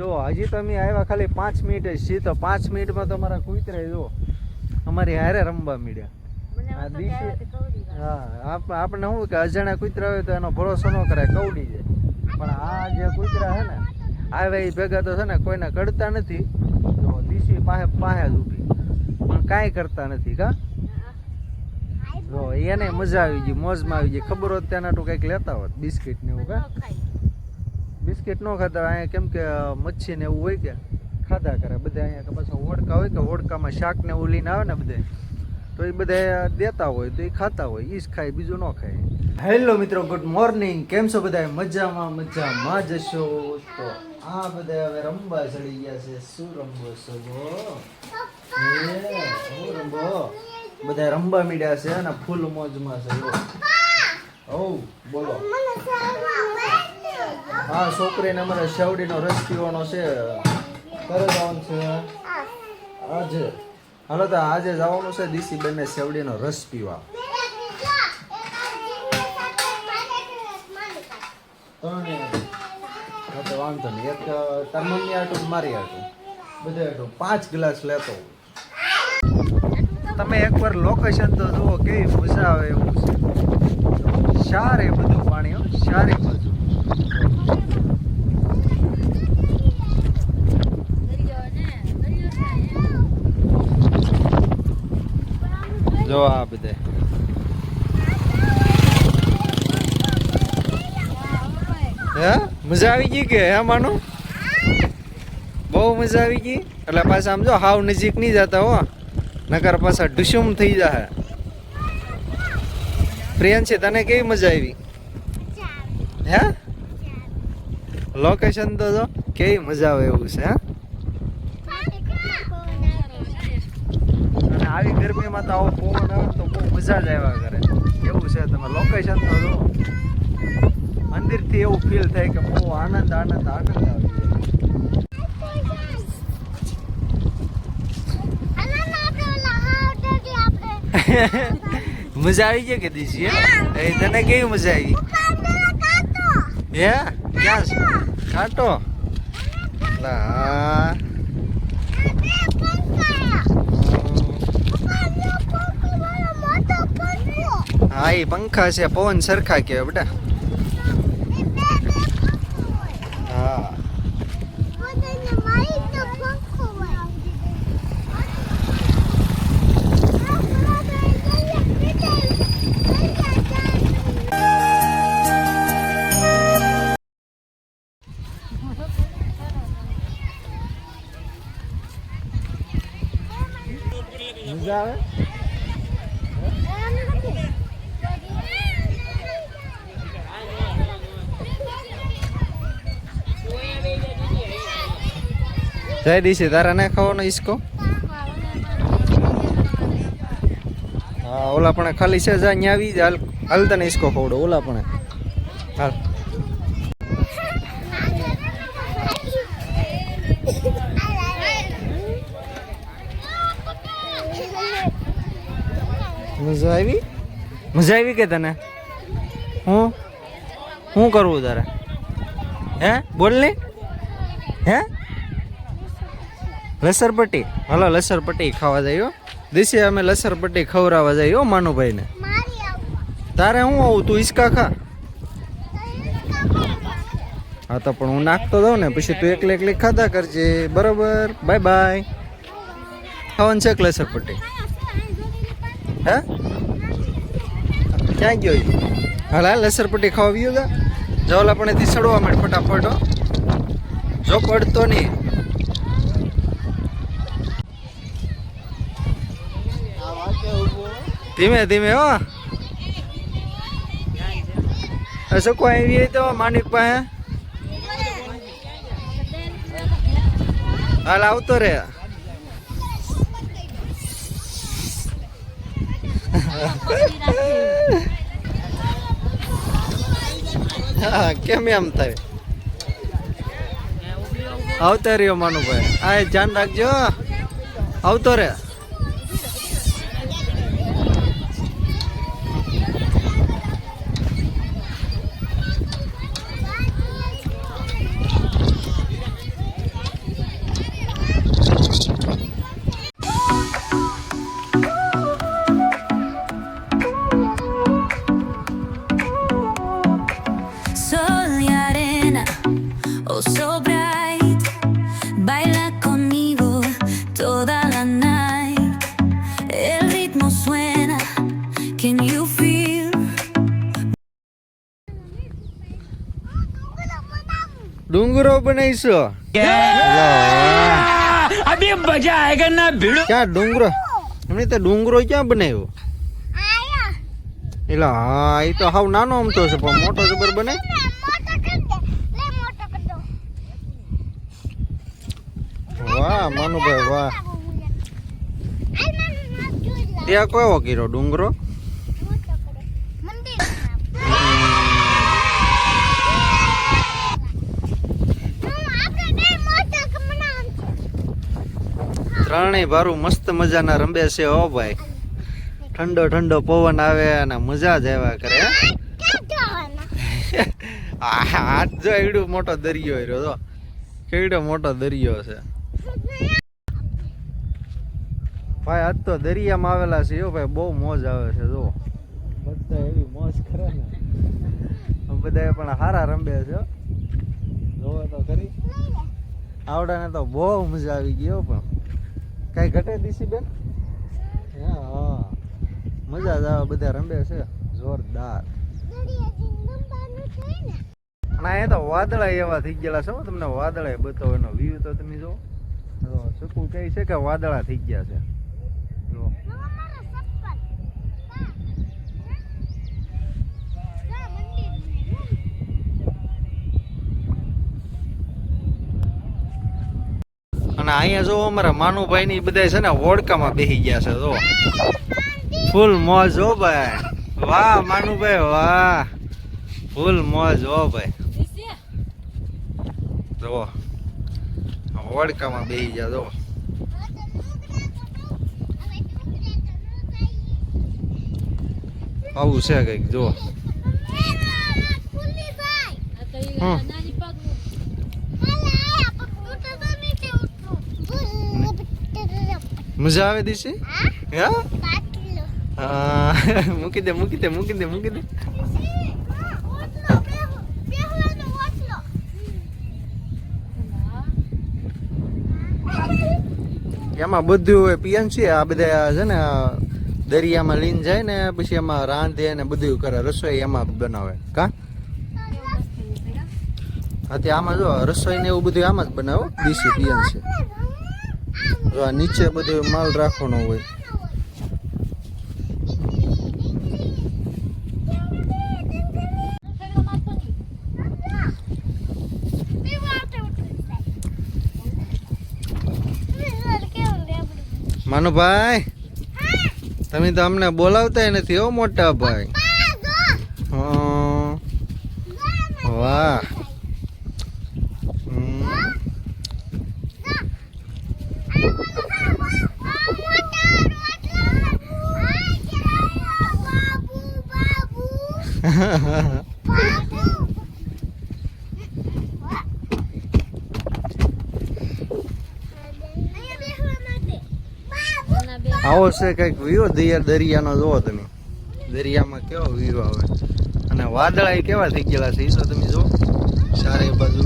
જો હજી તો અમે આવ્યા ખાલી 5 મિનિટ જ છીએ તો 5 મિનિટમાં તો અમારા કૂતરા જો અમારી હારે રમવા મીડ્યા. હા આપણે શું કે અજાણ્યા કૂતરા હોય તો એનો ભરોસો ન કરાય, કવડી જાય. પણ આ જે કૂતરા છે ને આવ્યા એ ભેગા તો છે ને કોઈને કડતા નથી. જો દીશી પાસે જ ઊભી પણ કાંઈ કરતા નથી. કા જો એને મજા આવી ગઈ, મોજમાં આવી ગઈ. ખબર હોત ત્યાંના તો કંઈક લેતા હોત બિસ્કિટ ને એવું. કા બિસ્કિટ ન ખાતા અહીંયા, કેમ કે મચ્છી ને એવું હોય કે ખાધા કરે બધા અહીંયા. પાછા ઓડકા હોય કે ઓડકામાં શાક ને એવું લઈને આવે ને બધે, તો એ બધા દેતા હોય તો એ ખાતા હોય. એ જ ખાય, બીજું ન ખાય. હેલો મિત્રો, ગુડ મોર્નિંગ. કેમ છો બધા? મજામાં જશો. તો આ બધા હવે રમવા ચડી ગયા છે. શું રમવો છો? હું રમવો બધા રમવા મીડ્યા છે અને ફૂલ મોજમાં છે. ઓ બોલો. હા, છોકરીને અમારે શેવડીનો રસ પીવાનો છે. કરે જવાનું છે આજે. હાલો તો આજે જવાનું છે દીસી બેનને શેવડીનો રસ પીવા. તો વાંધો નહીં, એક તાર મમ્મી આટું મારી આટું બધે આટું 5 ગ્લાસ લેતો. તમે એકવાર લોકેશન તો જુઓ, કેવી મજા આવે એવું છે. સારે બધું પાણી, સારી બધું. જો આ બધે હે મજા આવી ગઈ કે હે માનું? બહુ મજા આવી ગઈ. એટલે પાછા આમ જો હાવ નજીક નહીં જતા હો, નકર પાછા ડુસુમ થઈ જાય. પ્રિયંશી તને કેવી મજા આવી? હે લોકેશન તો જો કેવી મજા આવે એવું છે. અને આવી ગરમીમાં તો આવો પવન આવે તો બહુ મજા જ આવ્યા કરે એવું છે. તમે લોકેશન તો જો મંદિરથી એવું ફીલ થાય કે બહુ આનંદ આવી જાય. મજા આવી ગઈ કે દીશી? હે તને કેવી મજા આવી? હે ક્યાં છે કાંટો? હા એ પંખા છે, પવન સરખા કે બેટા. હા મજા આવે. જય દીશી, તારા ના ખાવાનો ઈસકો? હા ઓલા પણ ખાલી છે, જા ન્યા આવી જા. હાલ તને ઈસકો ખવડો. ઓલા પણ હાલ. મજા આવી? મજા આવી કે તને? હું કરવું તારે? હે બોલ ને. હે લસરપટ્ટી? હાલો લસરપટ્ટી ખાવા જાય. દીશી અમે લસરપટ્ટી ખવડાવવા જાય હો માનુભાઈને. તારે હું આવું, તું ઈસકા ખા. હા તો પણ હું નાખતો દઉં ને, પછી તું એકલી ખાધા કરજે. બરોબર, બાય બાય. ખાવાનું છે લસરપટ્ટી? હે ક્યાં ગયો? હાલ હાલ લસરપટ્ટી ખાવા આવ્યો તા. જવલા પણ એથી સડવા માંડ ફટાફટ. જો પડતો નહીં. ધીમે ધીમે હો. શકો આવી હોય તો માનિક પાસે. હાલ આવતો રે. હા કેમ એમ થાય? આવતા રહ્યો માનુભાઈ. આ ધ્યાન રાખજો. આવતો રે. Baila conmigo toda la night. El ritmo suena. Can you feel? ડુંગરો બનાવીશો अभी मजा आएगा ना भिड़ो ક્યાં ડુંગરો એમની તો ડુંગરો ક્યાં બનાવ્યો એટલે હા એ તો હાવ નાનો અમતો છે પણ મોટો જબર બને વાહ માનુભાઈ વાહ ત્યાં કયો કીરો ડુંગરો ત્રણેય ભારું મસ્ત મજાના રંબે છે હો ભાઈ ઠંડો ઠંડો પવન આવે અને મજા જ આવ્યા કરે હાથ જો એવડો મોટો દરિયો રહ્યો જો કેવડો મોટો દરિયો છે ભાઈ આજ તો દરિયામાં આવેલા છે યો ભાઈ બહુ મોજ આવે છે જો બધા એવી મોજ કરે ને બધા પણ હારા રંબે છે જોવો તો ખરી આવડાને તો બહુ મજા આવી ગઈ પણ કઈ ઘટે દીસી બેન હા મજા જ આવે બધા રંબે છે જોરદાર અને એ તો વાદળા એવા થઈ ગયેલા છે તમને વાદળા બતાવો એનો વ્યૂ તો તમે જો શકું કહે છે કે વાદળા થઈ ગયા છે જો અને અહીંયા જો અમારા માનુભાઈ ની બધા છે ને હોડકામાં બેસી ગયા છે જો ફૂલ મોજ હો ભાઈ વાહ માનુભાઈ વાહ ફૂલ મોજ હો ભાઈ જો હોડકામાં બેસી ગયા જો આવું છે કઈક જો મજા આવે દીશી હા મૂકી દે મૂકી દે મૂકી દે મૂકી દે એમાં બધું હોય પિયન છે આ બધા છે ને દરિયામાં લીન જાય ને પછી એમાં રાંધે ને બધું કરે રસોઈ એમાં બનાવે કા હા આમાં જો રસોઈ ને એવું બધું આમાં જ બનાવો દેશી પિયન છે જો આ નીચે બધું માલ રાખવાનો હોય માનુભાઈ તમે તો અમને બોલાવતા નથી હો મોટા ભાઈ વાહ આવો છે કઈક વ્યૂ દરિયાનો જોવો તમે દરિયામાં કેવો વ્યૂ આવે અને વાદળા કેવા થઈ ગયેલા છે એ તો તમે જો ચારે બાજુ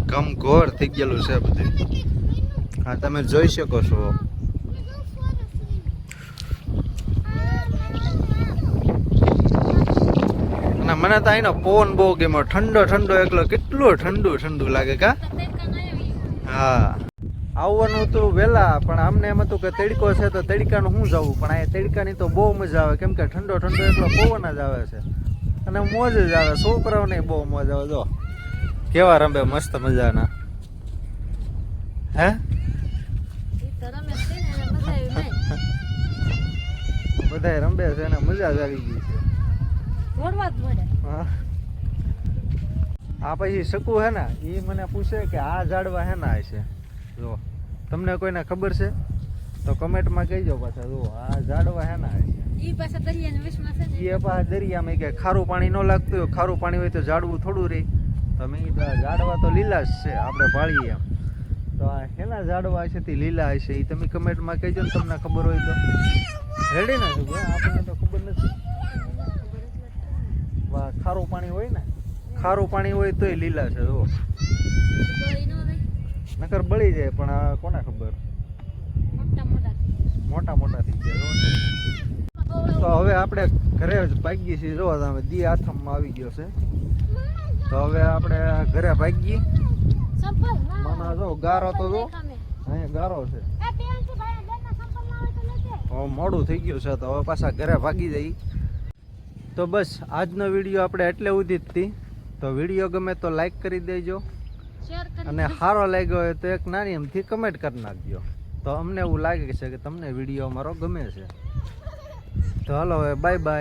ઘમઘોર થઈ ગયેલું છે બધું હા તમે જોઈ શકો છો અને મને તો અહીંનો પવન બહુ ગમ્યો ઠંડો ઠંડો એકલો કેટલું ઠંડુ ઠંડુ લાગે કા હા આવવાનું હતું વહેલા પણ અમને એમ હતું કે તડકો છે તો તડકાનું શું જવું પણ અહીંયા તડકાની તો બહુ મજા આવે કેમ કે ઠંડો ઠંડો એટલો પવન જ આવે છે અને મોજ જ આવે છોકરાઓને બહુ મોજ આવે જો કેવા રમે મસ્ત મજાના હે બધા રમે છે અને મજા જ આવી ગઈ છે આ પછી શકુ હે ને એ મને પૂછે કે આ ઝાડવા હે ને છે જો તમને કોઈને ખબર છે તો કમેન્ટમાં કહેજો પાછા જો આ ઝાડવા હે ને એ પાછા દરિયામાં કે ખારું પાણી ન લાગતું હોય ખારું પાણી હોય તો ઝાડવું થોડું રહે તો મેં ઝાડવા તો લીલા જ છે આપણે ભાળીએ એમ તો આ હેના ઝાડવા છે તે લીલા હશે એ તમે કમેન્ટમાં કહેજો ને તમને ખબર હોય તો રેડી ને આપણને તો ખબર નથી ખારું પાણી હોય ને ખારું પાણી હોય તોય લીલા છે જો નકર બળી જાય પણ આ કોને ખબર મોટા થઈ ગયા તો હવે આપણે ઘરે જ ભાગીએ છીએ. જો તમે દી આથમમાં આવી ગયો છે તો હવે આપણે ઘરે ભાગીએ. મને જો ગારો તો જો અહીંયા ગારો છે. હવે મોડું થઈ ગયું છે તો હવે પાછા ઘરે ભાગી જઈએ. તો બસ આજનો વિડીયો આપણે એટલે સુધી જ હતી. તો વિડીયો ગમે તો લાઈક કરી દેજો અને સારો લાગ્યો હોય તો એક નાની એમથી કમેન્ટ કરી નાખજો. તો અમને એવું લાગે છે કે તમને વિડીયો અમારો ગમે છે. તો હાલો હવે બાય બાય.